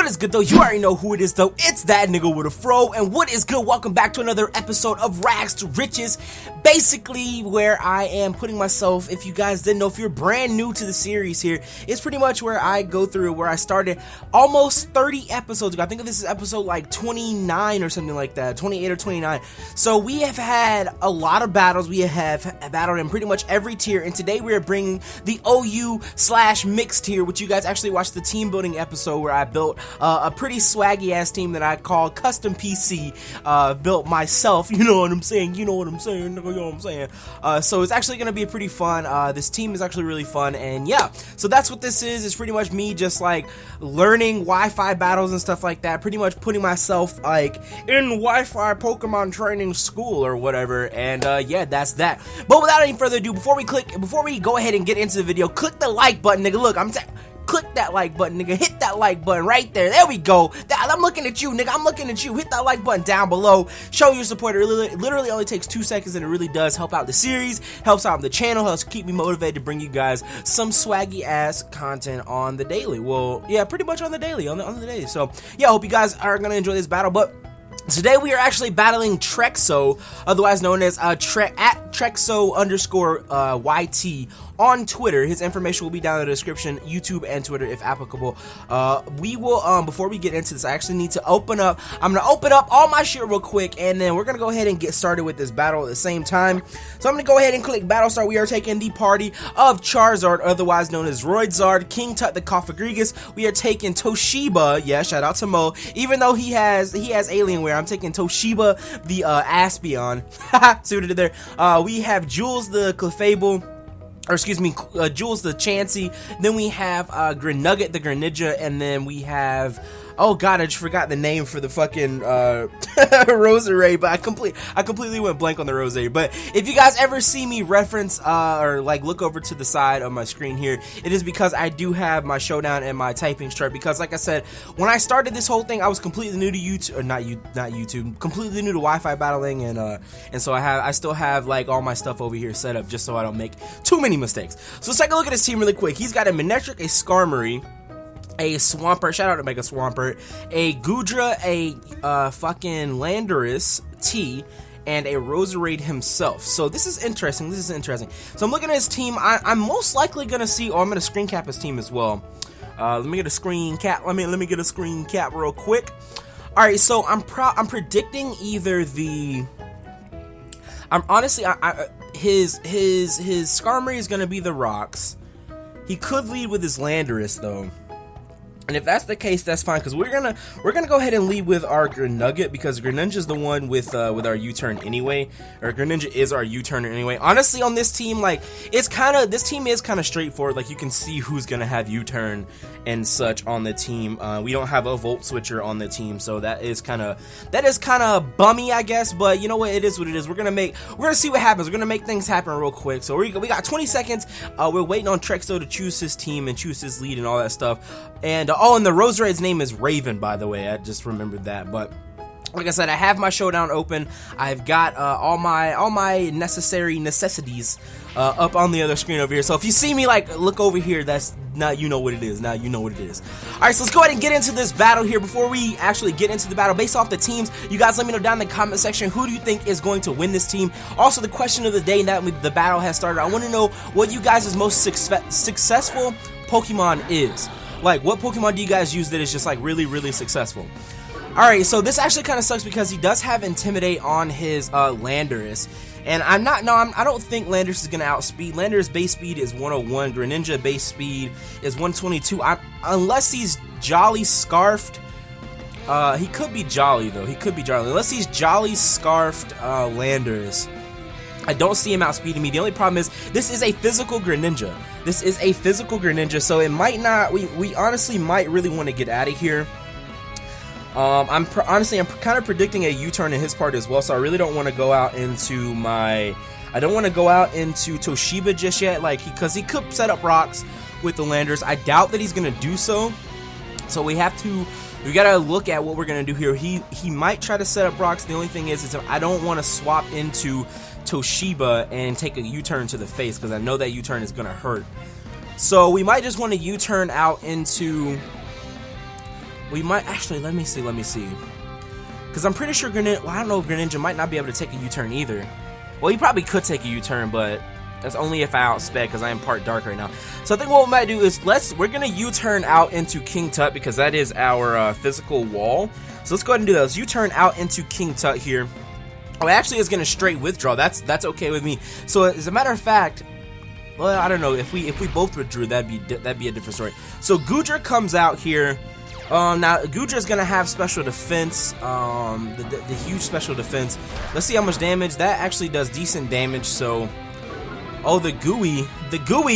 is good though? You already know who it is though. It's that nigga with a fro. And what is good? Welcome back to another episode of Rags2Riches. Basically, where I am putting myself, if you guys didn't know, if you're brand new to the series here, it's pretty much where I go through, where I started almost 30 episodes ago. I think this is episode like 29 or something like that, 28 or 29. So we have had a lot of battles. We have battled in pretty much every tier. And today we are bringing the OU/mixed tier, which you guys actually watched the team building episode where I built a pretty swaggy ass team that I call Custom PC, built myself. You know what I'm saying? You know what I'm saying? You know what I'm saying? So it's actually gonna be pretty fun. This team is actually really fun, and yeah. So that's what this is. It's pretty much me just like learning Wi-Fi battles and stuff like that. Pretty much putting myself like in Wi-Fi Pokemon training school or whatever. And yeah, that's that. But without any further ado, before we go ahead and get into the video, click the like button, nigga. Look, click that like button, nigga. Hit that like button right there. There we go. I'm looking at you, nigga. I'm looking at you. Hit that like button down below. Show your support. It literally only takes 2 seconds, and it really does help out the series, helps out the channel, helps keep me motivated to bring you guys some swaggy ass content on the daily. Well, yeah, pretty much on the daily, on the daily. So yeah, I hope you guys are gonna enjoy this battle. But today we are actually battling Trexo, otherwise known as Trexo_YT on Twitter. His information will be down in the description, YouTube and Twitter if applicable. We will, before we get into this, I actually need to I'm gonna open up all my shit real quick, and then we're gonna go ahead and get started with this battle at the same time. So I'm gonna go ahead and click Battle Start. We are taking the party of Charizard, otherwise known as Roidzard, King Tut the Cofagrigus. We are taking Toshiba, yeah, shout out to Mo, even though he has Alienware, I'm taking Toshiba the Aspion. See what I did there? We have Jules the Clefable, or excuse me, Jules the Chansey. Then we have Grenugget the Greninja, and then we have, oh god, I just forgot the name for the fucking Roserade, but I completely went blank on the Roserade. But if you guys ever see me reference or like look over to the side of my screen here, it is because I do have my showdown and my typing chart. Because like I said, when I started this whole thing, I was completely new to YouTube, or not YouTube, completely new to Wi-Fi battling, and so I still have like all my stuff over here set up just so I don't make too many mistakes. So let's take a look at his team really quick. He's got a Manectric, a Skarmory, a Swampert, shout out to Mega Swampert, a Goodra, a fucking Landorus T, and a Roserade himself. So this is interesting. So I'm looking at his team. I'm most likely gonna see, I'm gonna screen cap his team as well. Let me get a screen cap. Let me get a screen cap real quick. All right, so I'm predicting either the. His Skarmory is gonna be the rocks. He could lead with his Landorus though. And if that's the case, that's fine, because we're gonna go ahead and lead with our Grenugget, because Greninja is the one with our U-turn anyway, or Greninja is our U-turner anyway. Honestly, on this team, like this team is kind of straightforward. Like you can see who's gonna have U-turn and such on the team. We don't have a Volt Switcher on the team, so that is kind of bummy, I guess. But you know what? It is what it is. We're gonna see what happens. We're gonna make things happen real quick. So we got 20 seconds. We're waiting on Trexo to choose his team and choose his lead and all that stuff. And oh, and the Roserade's name is Raven, by the way. I just remembered that. But like I said, I have my showdown open. I've got all my necessities up on the other screen over here. So if you see me like look over here, that's now you know what it is. Now you know what it is. All right, so let's go ahead and get into this battle here. Before we actually get into the battle, based off the teams, you guys let me know down in the comment section, who do you think is going to win this team? Also, the question of the day now that the battle has started, I want to know what you guys' most successful Pokemon is. Like, what Pokemon do you guys use that is just like really, really successful? Alright, so this actually kind of sucks because he does have Intimidate on his Landorus. And I don't think Landorus is going to outspeed. Landorus base speed is 101. Greninja base speed is 122. Unless he's Jolly Scarfed. He could be Jolly, though. He could be Jolly. Unless he's Jolly Scarfed Landorus, I don't see him outspeeding me. The only problem is this is a physical Greninja. So it might not. We honestly might really want to get out of here. I'm kind of predicting a U-turn in his part as well. So I really don't want to go out into Toshiba just yet, like because he could set up rocks with the Landers. I doubt that he's gonna do so. So we gotta look at what we're gonna do here. He might try to set up rocks. The only thing is I don't want to swap into Toshiba and take a U-turn to the face, because I know that U-turn is gonna hurt. So we might just want to U-turn out into We might actually, let me see. Because I'm pretty sure Greninja, well, I don't know if Greninja might not be able to take a U-turn either. Well, he probably could take a U-turn, but that's only if I outsped because I am part dark right now. So I think what we might do is we're gonna U-turn out into King Tut because that is our physical wall. So let's go ahead and do that. Let's U-turn out into King Tut here. Oh, actually, it's gonna straight withdraw. That's okay with me. So as a matter of fact, well, I don't know if we both withdrew, that'd be a different story. So Goodra comes out here. Now Goodra's gonna have special defense, the huge special defense. Let's see how much damage that actually does. Decent damage. So, oh, the gooey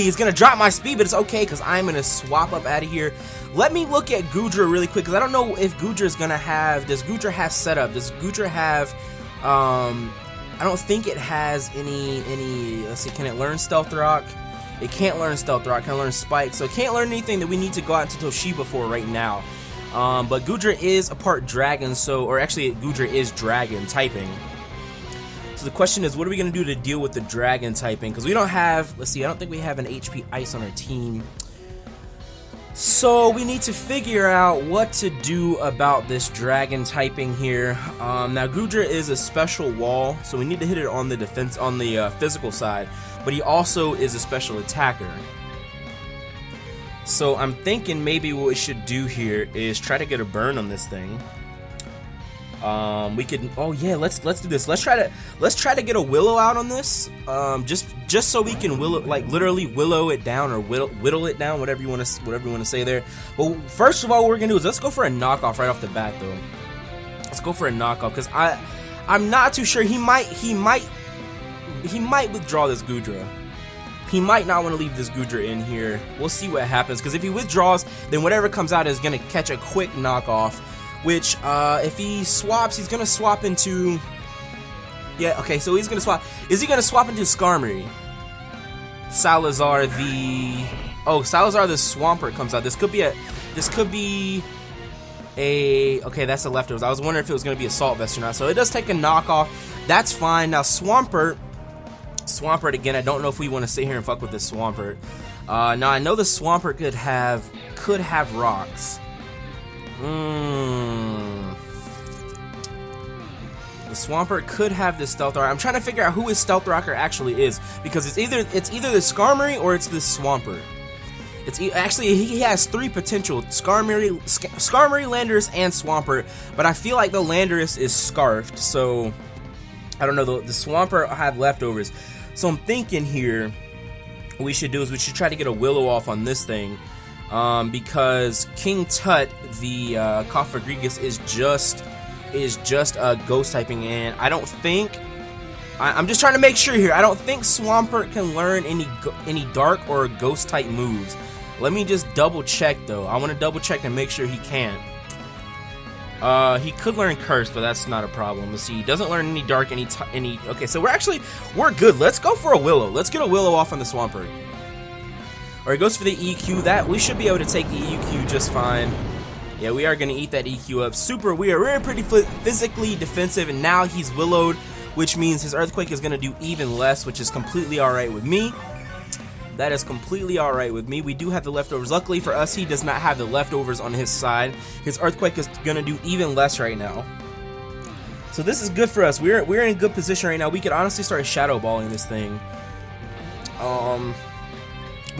is gonna drop my speed, but it's okay because I'm gonna swap up out of here. Let me look at Goodra really quick because I don't know if Goodra's gonna have. Does Goodra have setup? Does Goodra have? I don't think it has any. Let's see. Can it learn Stealth Rock? It can't learn Stealth Rock. Can learn Spike. So it can't learn anything that we need to go out into Toshiba for right now. But Goodra is a part dragon, so, or actually Goodra is dragon typing. So the question is, what are we going to do to deal with the dragon typing? Because we don't have, let's see, I don't think we have an HP Ice on our team. So we need to figure out what to do about this dragon typing here. Now Goodra is a special wall, so we need to hit it on the defense, on the physical side. But he also is a special attacker. So I'm thinking maybe what we should do here is try to get a burn on this thing. We could, oh yeah, let's do this. Let's try to get a willow out on this. Just so we can willow, like literally willow it down or whittle it down, whatever you want to say there. But first of all, what we're gonna do is let's go for a knockoff right off the bat though. Let's go for a knockoff because I'm not too sure. He might withdraw this Goodra. He might not want to leave this Goodra in here. We'll see what happens, because if he withdraws, then whatever comes out is going to catch a quick knockoff, which, if he swaps, he's going to swap into... Yeah, okay, so he's going to swap. Is he going to swap into Skarmory? Salazar the... Oh, Salazar the Swampert comes out. This could be a... Okay, that's the leftovers. I was wondering if it was going to be Assault Vest or not. So it does take a knockoff. That's fine. Now, Swampert again, I don't know if we want to sit here and fuck with this Swampert. Now I know the Swampert could have rocks. The Swampert could have this Stealth Rock. I'm trying to figure out who his Stealth Rocker actually is, because it's either the Skarmory or it's this Swampert. Actually, he has three potential: Skarmory, Landorus, and Swampert. But I feel like the Landorus is scarfed, so I don't know. The Swampert have leftovers. So I'm thinking here, what we should do is we should try to get a Willow off on this thing, because King Tut, the Cofagrigus, is just a ghost typing, and I don't think. I'm just trying to make sure here. I don't think Swampert can learn any dark or ghost type moves. Let me just double check though. I want to double check and make sure he can't. He could learn Curse, but that's not a problem. Let's see. He doesn't learn any dark, any. Okay, so we're good. Let's go for a Willow. Let's get a Willow off on the Swampert. Alright, goes for the EQ. That we should be able to take the EQ just fine. Yeah, we are gonna eat that EQ up. Super. We're pretty physically defensive, and now he's Willowed, which means his Earthquake is gonna do even less, which is completely alright with me. That is completely alright with me. We do have the leftovers. Luckily for us, he does not have the leftovers on his side. His Earthquake is going to do even less right now. So this is good for us. We're in a good position right now. We could honestly start Shadow Balling this thing.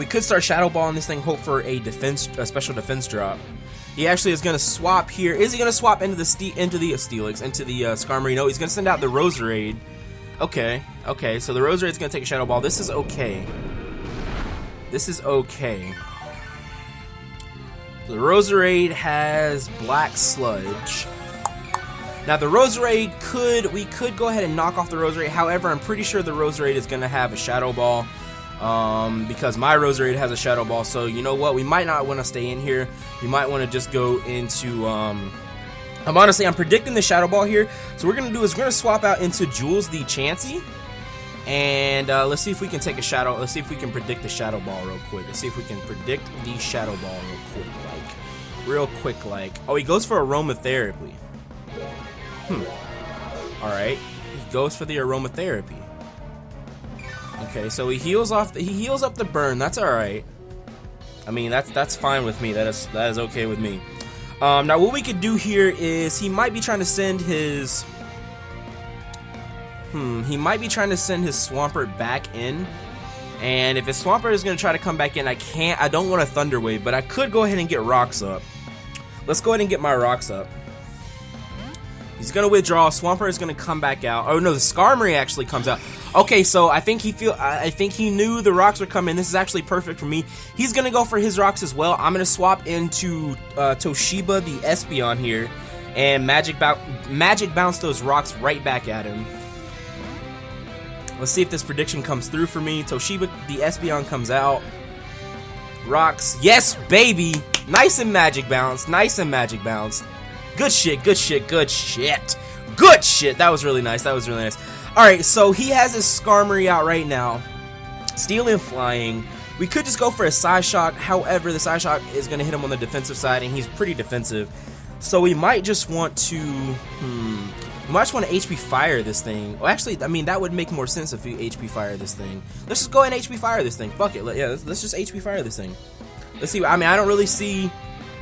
We could start Shadow Balling this thing, hope for a special defense drop. He actually is going to swap here. Is he going to swap into the Steelix, into the Skarmory? No, he's going to send out the Roserade. Okay, so the Roserade is going to take a Shadow Ball. This is okay. This is okay. The Roserade has Black Sludge. Now the Roserade we could go ahead and knock off the Roserade. However, I'm pretty sure the Roserade is gonna have a Shadow Ball, because my Roserade has a Shadow Ball. So you know what? We might not want to stay in here. We might want to just go into. I'm predicting the Shadow Ball here. So what we're gonna do is we're gonna swap out into Jules the Chansey. And let's see if we can take a shadow. Let's see if we can predict the Shadow Ball real quick. Let's see if we can predict the Shadow Ball real quick. Oh, he goes for Aromatherapy. Alright. He goes for the Aromatherapy. Okay, so he heals up the burn. That's alright. I mean, that's fine with me. That is okay with me. Now what we could do here is he might be trying to send his Swampert back in. And if his Swampert is going to try to come back in, I don't want a Thunder Wave, but I could go ahead and get Rocks up. Let's go ahead and get my Rocks up. He's going to withdraw. Swampert is going to come back out. Oh no, the Skarmory actually comes out. Okay, so I think he knew the Rocks were coming. This is actually perfect for me. He's going to go for his Rocks as well. I'm going to swap into Toshiba, the Espeon here, and Magic Bounce those Rocks right back at him. Let's see if this prediction comes through for me. Toshiba, the Espeon comes out. Rocks. Yes, baby. Nice and Magic Bounce. Nice and Magic Bounce. Good shit, good shit, good shit. Good shit. That was really nice. That was really nice. Alright, so he has his Skarmory out right now. Steel and Flying. We could just go for a Psyshock. However, the Psyshock is going to hit him on the defensive side, and he's pretty defensive. So we might just want to... We might just want to HP Fire this thing. Well, actually, I mean, that would make more sense if we HP Fire this thing. Let's just go ahead and HP Fire this thing. Fuck it. Yeah, let's just HP Fire this thing. Let's see. I mean, I don't really see...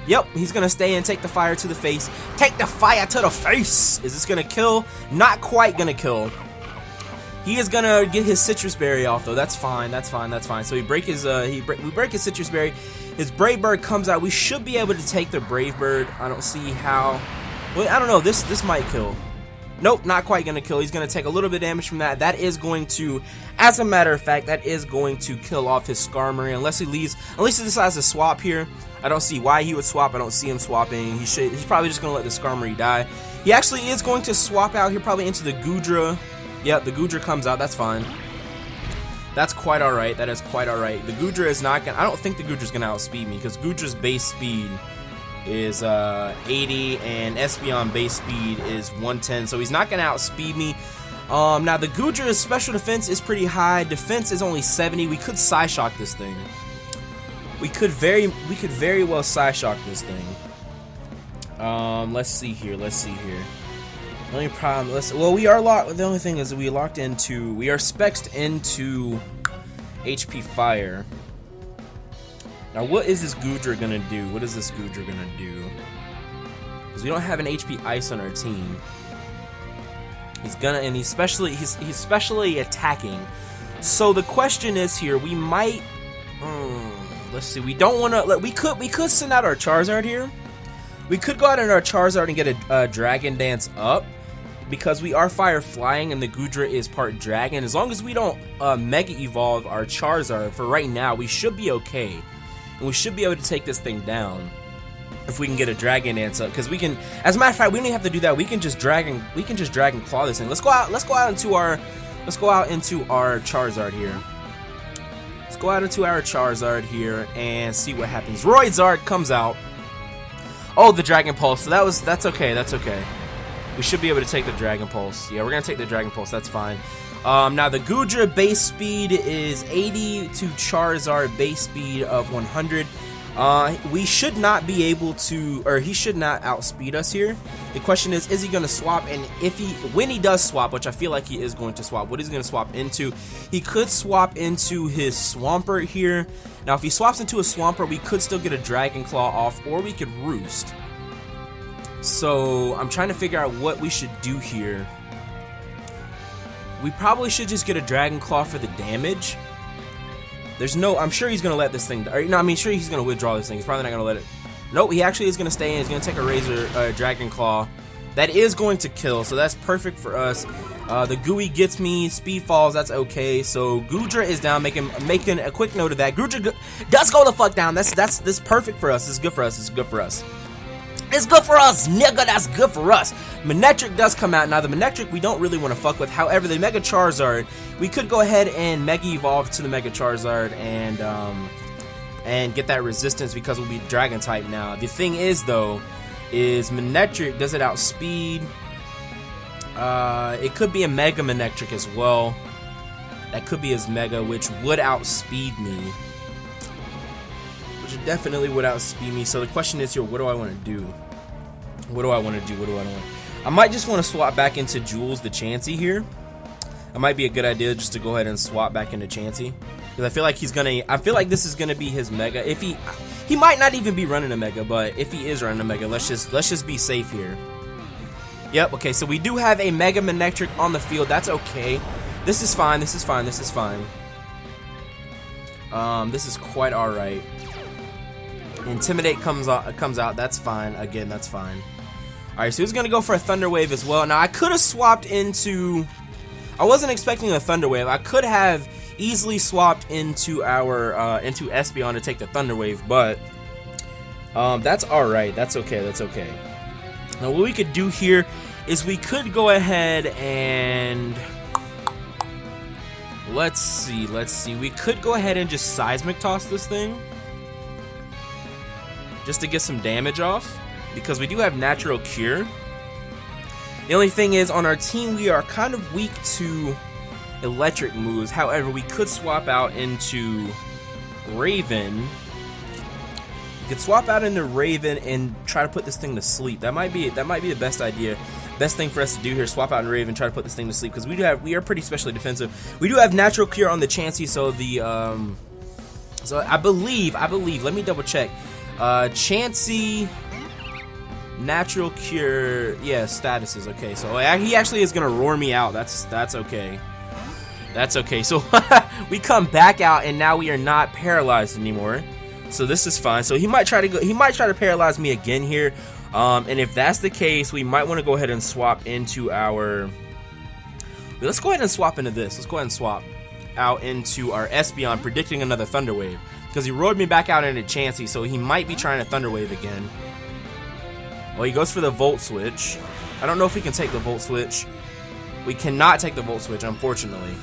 Yep, he's going to stay and take the fire to the face. Take the fire to the face! Is this going to kill? Not quite going to kill. He is going to get his Citrus Berry off, though. That's fine. That's fine. That's fine. So we break his Citrus Berry. His Brave Bird comes out. We should be able to take the Brave Bird. I don't see how... Well, I don't know. This might kill. Nope, not quite going to kill. He's going to take a little bit of damage from that. That is going to, as a matter of fact, that is going to kill off his Skarmory. Unless he decides to swap here. I don't see why he would swap. I don't see him swapping. He's probably just going to let the Skarmory die. He actually is going to swap out here probably into the Goodra. Yep, the Goodra comes out. That's fine. That's quite alright. That is quite alright. The Goodra is not going to... I don't think the Goodra's going to outspeed me because Goodra's base speed is 80 and Espeon base speed is 110, so he's not gonna outspeed me. Now the Goodra's special defense is pretty high. Defense is only 70. We could Psyshock this thing. We could very well Psyshock this thing. Let's see here. The only problem, we are locked. The only thing is we are spexed into HP Fire. Now, what is this Goodra gonna do? What is this Goodra gonna do? Because we don't have an HP Ice on our team. He's specially attacking. So the question is here, we might... let's see, we don't want to... We could send out our Charizard here. We could go out in our Charizard and get a Dragon Dance up. Because we are Fire Flying and the Goodra is part Dragon. As long as we don't Mega Evolve our Charizard for right now, we should be okay. And we should be able to take this thing down if we can get a Dragon Dance up. Because we can, as a matter of fact, we don't even have to do that. We can just Dragon Claw this thing. Let's go out into our Charizard here. Let's go out into our Charizard here and see what happens. Roidzard comes out. Oh, the Dragon Pulse. So that's okay. That's okay. We should be able to take the Dragon Pulse. Yeah, we're gonna take the Dragon Pulse. That's fine. Now the Goodra base speed is 80 to Charizard base speed of 100. We should not be able to, or he should not outspeed us here. The question is he going to swap? And when he does swap, which I feel like he is going to swap, what is he going to swap into? He could swap into his Swampert here. Now if he swaps into a Swampert, we could still get a Dragon Claw off, or we could Roost. So I'm trying to figure out what we should do here. We probably should just get a Dragon Claw for the damage. I'm sure he's going to let this thing, sure he's going to withdraw this thing. He's probably not going to let it. Nope, he actually is going to stay in. He's going to take a Dragon Claw. That is going to kill, so that's perfect for us. The Gooey gets me, Speed Falls, that's okay. So Goodra is down, making a quick note of that. Goodra does go the fuck down. That's perfect for us. It's good for us. It's good for us. It's good for us, nigga. That's good for us. Manectric does come out. Now, the Manectric we don't really want to fuck with. However, the Mega Charizard, we could go ahead and Mega Evolve to the Mega Charizard and get that resistance because we'll be Dragon type now. The thing is, though, is Manectric, does it outspeed? It could be a Mega Manectric as well. That could be his Mega, which would outspeed me. Which definitely would outspeed me. So the question is here, what do I want to do? What do I want to do? What do I want? I might just want to swap back into Jules the Chansey here. That might be a good idea just to go ahead and swap back into Chansey. Because I feel like this is gonna be his mega. If he might not even be running a mega, but if he is running a mega, let's just be safe here. Yep. Okay. So we do have a mega Manectric on the field. That's okay. This is fine. This is fine. This is fine. This is quite all right. Intimidate comes out. That's fine. Again, that's fine. All right. So he's gonna go for a Thunder Wave as well. Now I could have swapped into. I wasn't expecting a Thunder Wave. I could have easily swapped into our into Espeon to take the Thunder Wave, but that's all right. That's okay. That's okay. Now what we could do here is we could go ahead and let's see. We could go ahead and just Seismic Toss this thing just to get some damage off because we do have Natural Cure. The only thing is on our team we are kind of weak to electric moves. However, we could swap out into Raven. We could swap out into Raven and try to put this thing to sleep. That might be the best idea. Best thing for us to do here, swap out into Raven, try to put this thing to sleep because we are pretty specially defensive. We do have Natural Cure on the Chansey, so the so I believe, let me double check. Chansey Natural Cure, yeah, statuses. Okay, so he actually is gonna roar me out. That's okay. That's okay. So we come back out, and now we are not paralyzed anymore. So this is fine. So he might try to paralyze me again here. And if that's the case, we might want to go ahead and swap into our. Let's go ahead and swap into this. Let's go ahead and swap out into our Espeon, predicting another Thunder Wave because he roared me back out into Chansey, so he might be trying to Thunder Wave again. Well, he goes for the Volt Switch. I don't know if we can take the Volt Switch. We cannot take the Volt Switch, unfortunately.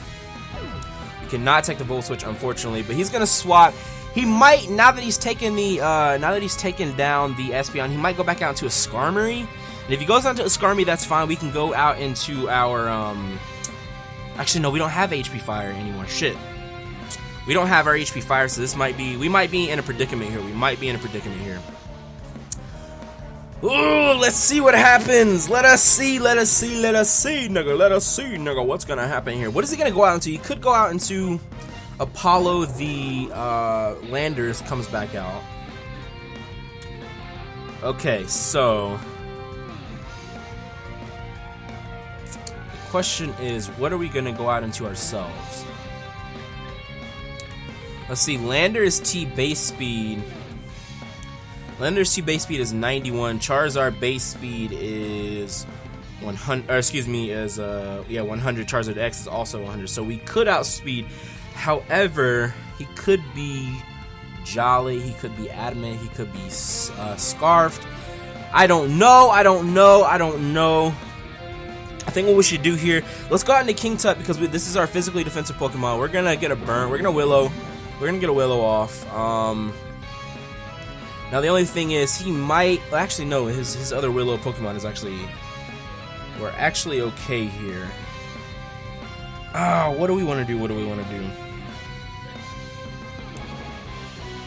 We cannot take the Volt Switch, unfortunately. But he's gonna swap. He might, now that he's taken down the Espeon, he might go back out into a Skarmory. And if he goes out to a Skarmory, that's fine. We can go out into our actually no, we don't have HP Fire anymore. Shit. We don't have our HP Fire, so we might be in a predicament here. Ooh, let's see what happens. Let us see, nigga. What's gonna happen here? What is he gonna go out into? He could go out into Apollo. The Landers comes back out. Okay, so the question is, what are we gonna go out into ourselves? Let's see. Landers T base speed. Lander's T base speed is 91. Charizard base speed is 100. Or excuse me, is 100. Charizard X is also 100. So we could outspeed. However, he could be Jolly. He could be Adamant. He could be Scarfed. I don't know. I think what we should do here. Let's go out into King Tut because this is our physically defensive Pokemon. We're gonna get a burn. We're gonna Willow. We're gonna get a Willow off. Now the only thing is he might. Well, actually no. His other Willow Pokemon is actually. We're actually okay here. What do we want to do?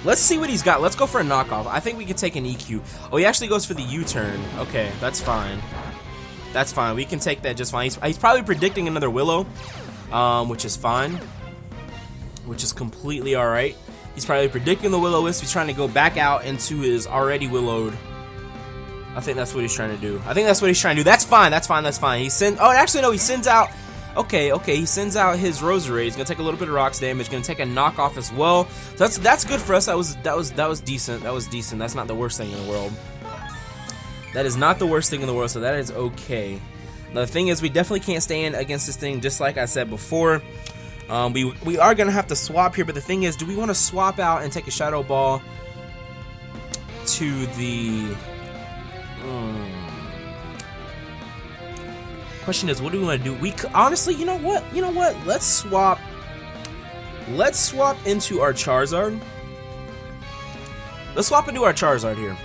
Let's see what he's got. Let's go for a knockoff. I think we could take an EQ. Oh, he actually goes for the U-turn. Okay, that's fine. That's fine. We can take that just fine. He's probably predicting another Willow, which is fine. Which is completely alright. He's probably predicting the Will-O-Wisp. He's trying to go back out into his already Willowed. I think that's what he's trying to do. That's fine. He sends. Oh, actually, no. He sends out. Okay. He sends out his Roserade. He's gonna take a little bit of rocks damage. Gonna take a knockoff as well. So that's good for us. That was decent. That's not the worst thing in the world. That is not the worst thing in the world. So that is okay. Now, the thing is, we definitely can't stand against this thing. Just like I said before. We are gonna have to swap here, but the thing is, do we want to swap out and take a Shadow Ball to the? Question is, what do we want to do? Honestly, you know what? Let's swap into our Charizard. Let's swap into our Charizard here.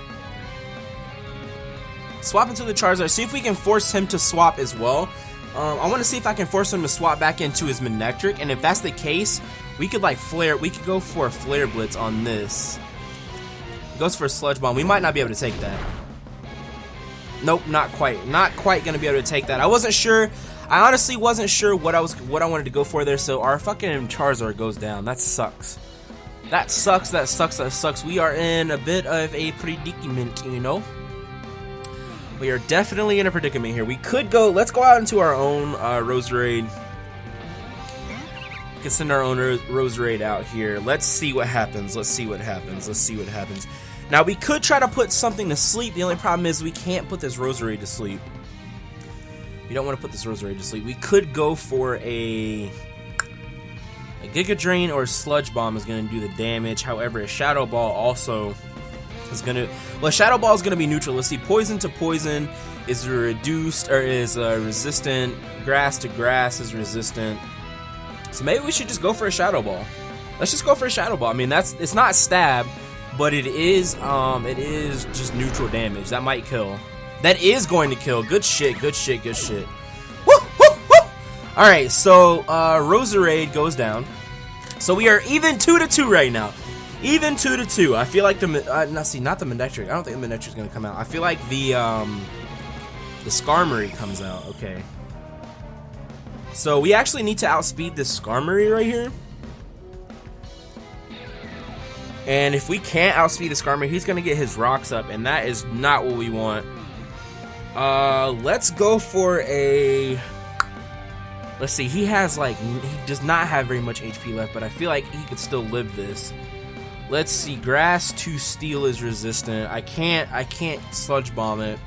Swap into the Charizard. See if we can force him to swap as well. I want to see if I can force him to swap back into his Manectric, and if that's the case, we could we could go for a Flare Blitz on this. Goes for a Sludge Bomb. We might not be able to take that. Nope, not quite. Not quite gonna be able to take that. I wasn't sure I honestly wasn't sure what I wanted to go for there, so our fucking Charizard goes down. That sucks. That sucks, that sucks, that sucks. We are in a bit of a predicament, you know? We are definitely in a predicament here. We could go, let's go out into our own Roserade. We can send our own Roserade out here. Let's see what happens. Let's see what happens. Let's see what happens. Now, we could try to put something to sleep. The only problem is we can't put this Roserade to sleep. We don't want to put this Roserade to sleep. We could go for a Giga Drain or a Sludge Bomb is going to do the damage. However, a Shadow Ball also is going to... Well, Shadow Ball is going to be neutral. Let's see. Poison to Poison is reduced, or is resistant. Grass to Grass is resistant. So maybe we should just go for a Shadow Ball. Let's just go for a Shadow Ball. I mean, it's not stab, but it is just neutral damage. That might kill. That is going to kill. Good shit, good shit, good shit. Woo, woo, woo! Alright, so Roserade goes down. So we are even 2-2 right now. Even 2-2. I feel like not the Manectric. I don't think the Manectric is going to come out. I feel like the Skarmory comes out. Okay. So we actually need to outspeed this Skarmory right here. And if we can't outspeed the Skarmory, he's going to get his rocks up, and that is not what we want. Let's go for a... Let's see, he does not have very much HP left, but I feel like he could still live this. Let's see, Grass to Steel is resistant. I can't Sludge Bomb it.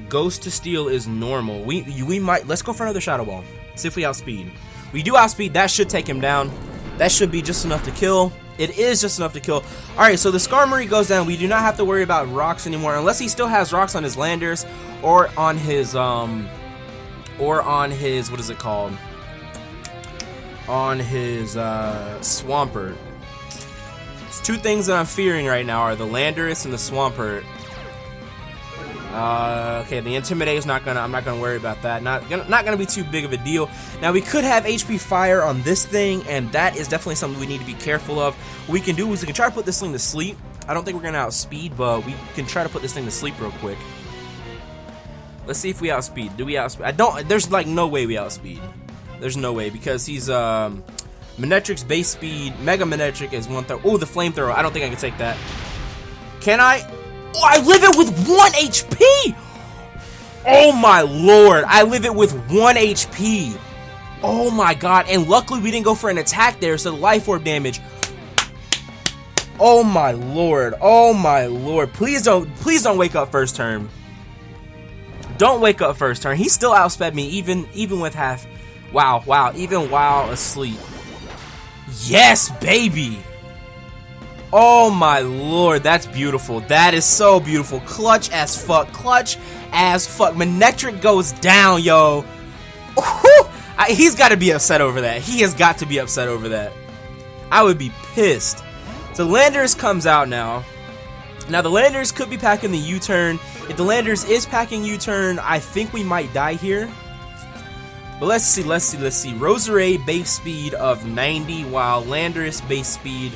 Ghost to Steel is normal. We might, let's go for another Shadow Ball. See if we outspeed. We do outspeed, that should take him down. That should be just enough to kill. It is just enough to kill. Alright, so the Skarmory goes down. We do not have to worry about rocks anymore, unless he still has rocks on his Landers, or on his, what is it called? On his, Swampert. It's two things that I'm fearing right now are the Landorus and the Swampert. Okay, the Intimidate is I'm not gonna worry about that. Not gonna be too big of a deal. Now we could have HP Fire on this thing, and that is definitely something we need to be careful of. What we can do is we can try to put this thing to sleep. I don't think we're gonna outspeed, but we can try to put this thing to sleep real quick. Let's see if we outspeed. Do we outspeed? There's like no way we outspeed. There's no way, because he's Manectric's base speed. Mega Manectric is 1/3. Oh, the Flamethrower. I don't think I can take that. Can I? Oh, I live it with 1 HP! Oh my lord, I live it with 1 HP. Oh my god, and luckily we didn't go for an attack there, so the Life Orb damage. Oh my lord, oh my lord. Please don't wake up first turn. Don't wake up first turn. He still outsped me, even with half. Wow, even while asleep. Yes, baby! Oh my lord, that's beautiful. That is so beautiful. Clutch as fuck. Clutch as fuck. Manectric goes down, yo. He's got to be upset over that. He has got to be upset over that. I would be pissed. So Landers comes out now. Now the Landers could be packing the U-turn. If the Landers is packing U-turn, I think we might die here. But let's see. Roserade base speed of 90, while Landers base speed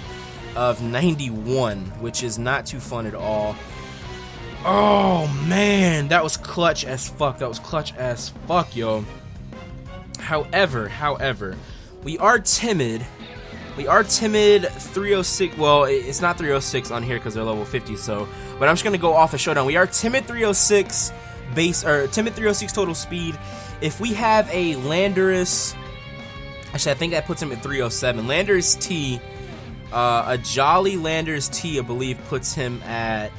of 91, which is not too fun at all. Oh man, that was clutch as fuck. That was clutch as fuck, yo. However, we are timid. We are timid 306. Well, it's not 306 on here because they're level 50. So, but I'm just gonna go off a showdown. We are timid 306 base, or timid 306 total speed. If we have a Landorus, actually I think that puts him at 307. Landorus T. A Jolly Landers T, I believe, puts him at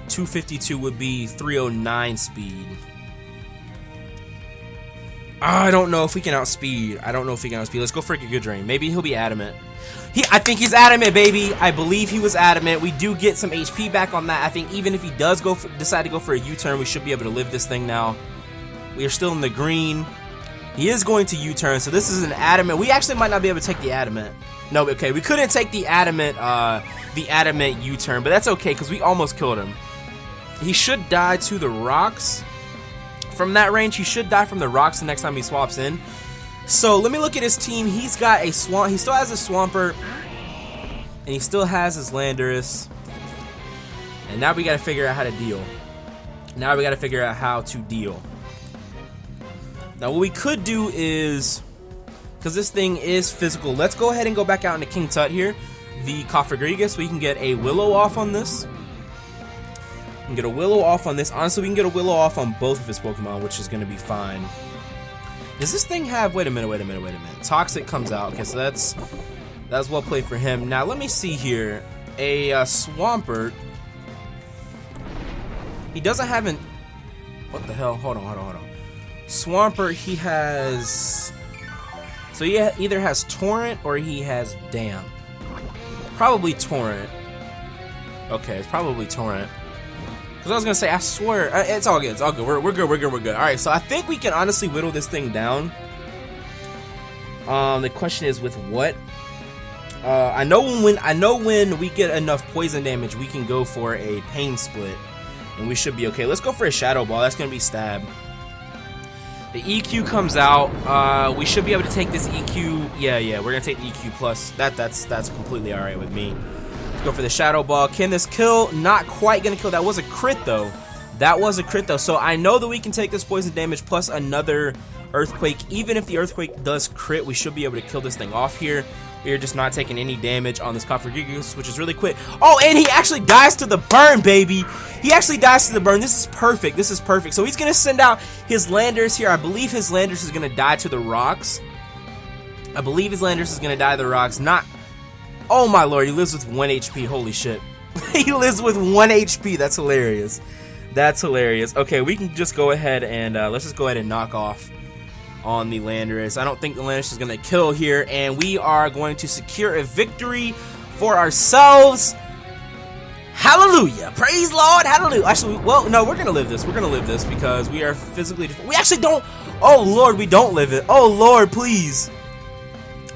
252, would be 309 speed. I don't know if we can outspeed. Let's go for a Giga Drain. Maybe he'll be adamant. I think he's adamant, baby. I believe he was adamant. We do get some HP back on that. I think even if he does decide to go for a U-turn, we should be able to live this thing now. We are still in the green. He is going to U-turn, so this is an adamant. We actually might not be able to take the adamant. No, okay, we couldn't take the adamant U-turn, but that's okay because we almost killed him. He should die to the rocks. From that range, he should die from the rocks the next time he swaps in. So let me look at his team. He's got a Swamp. He still has a Swampert, and he still has his Landorus. And now we got to figure out how to deal. Now what we could do is, because this thing is physical, let's go ahead and go back out into King Tut here, the Rags2Riches. We can get a Willow off on this. We can get a Willow off on this. Honestly, we can get a Willow off on both of his Pokemon, which is going to be fine. Does this thing have... Wait a minute. Toxic comes out. Okay, so that's well played for him. Now, let me see here. A Swampert. He doesn't have an... What the hell? Hold on. Swampert, he has... So he either has Torrent or he has Damp. Probably Torrent. Okay, it's probably Torrent. Because I was gonna say, I swear, it's all good. We're good. All right, so I think we can honestly whittle this thing down. The question is with what? I know when we get enough poison damage, we can go for a Pain Split, and we should be okay. Let's go for a Shadow Ball. That's gonna be Stab. The EQ comes out. We should be able to take this EQ. Yeah, we're gonna take the EQ plus. That's completely all right with me. Go for the Shadow Ball. Can this kill? Not quite gonna kill. That was a crit though. So I know that we can take this poison damage plus another Earthquake. Even if the Earthquake does crit, we should be able to kill this thing off here. We are just not taking any damage on this Rags2Riches, which is really quick. Oh, and he actually dies to the burn, baby. He actually dies to the burn. This is perfect. So he's gonna send out his Landers here. I believe his Landers is gonna die to the rocks. Not... Oh my lord, he lives with 1 HP. Holy shit. He lives with 1 HP. That's hilarious. Okay, we can just go ahead and let's just go ahead and knock off on the Landorus. I don't think the Landorus is going to kill here, and we are going to secure a victory for ourselves. Hallelujah. Praise Lord. Hallelujah. Actually, well, no, we're going to live this. Because we are physically... We actually don't... Oh lord, we don't live it. Oh lord, please.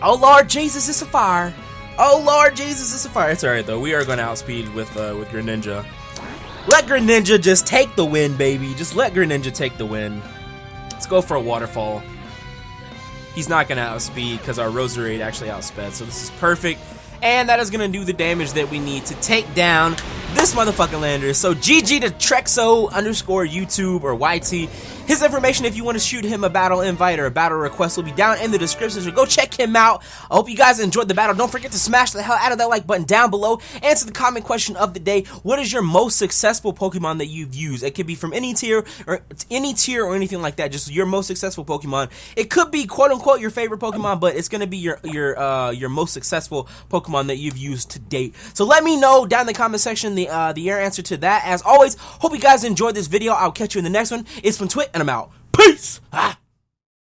Oh lord, Jesus is a fire. It's alright though. We are going to outspeed with Greninja. Let Greninja just take the win, baby. Just let Greninja take the win. Let's go for a Waterfall. He's not going to outspeed because our Roserade actually outsped. So this is perfect. And that is going to do the damage that we need to take down this motherfucking Lander. So GG to Trexo_YouTube or YT. His information, if you want to shoot him a battle invite or a battle request, will be down in the description. So go check him out. I hope you guys enjoyed the battle. Don't forget to smash the hell out of that like button down below. Answer the comment question of the day. What is your most successful Pokemon that you've used? It could be from any tier or anything like that. Just your most successful Pokemon. It could be quote unquote your favorite Pokemon, but it's gonna be your most successful Pokemon that you've used to date. So let me know down in the comment section the answer to that. As always, hope you guys enjoyed this video. I'll catch you in the next one. It's been Twit, and I'm out. Peace!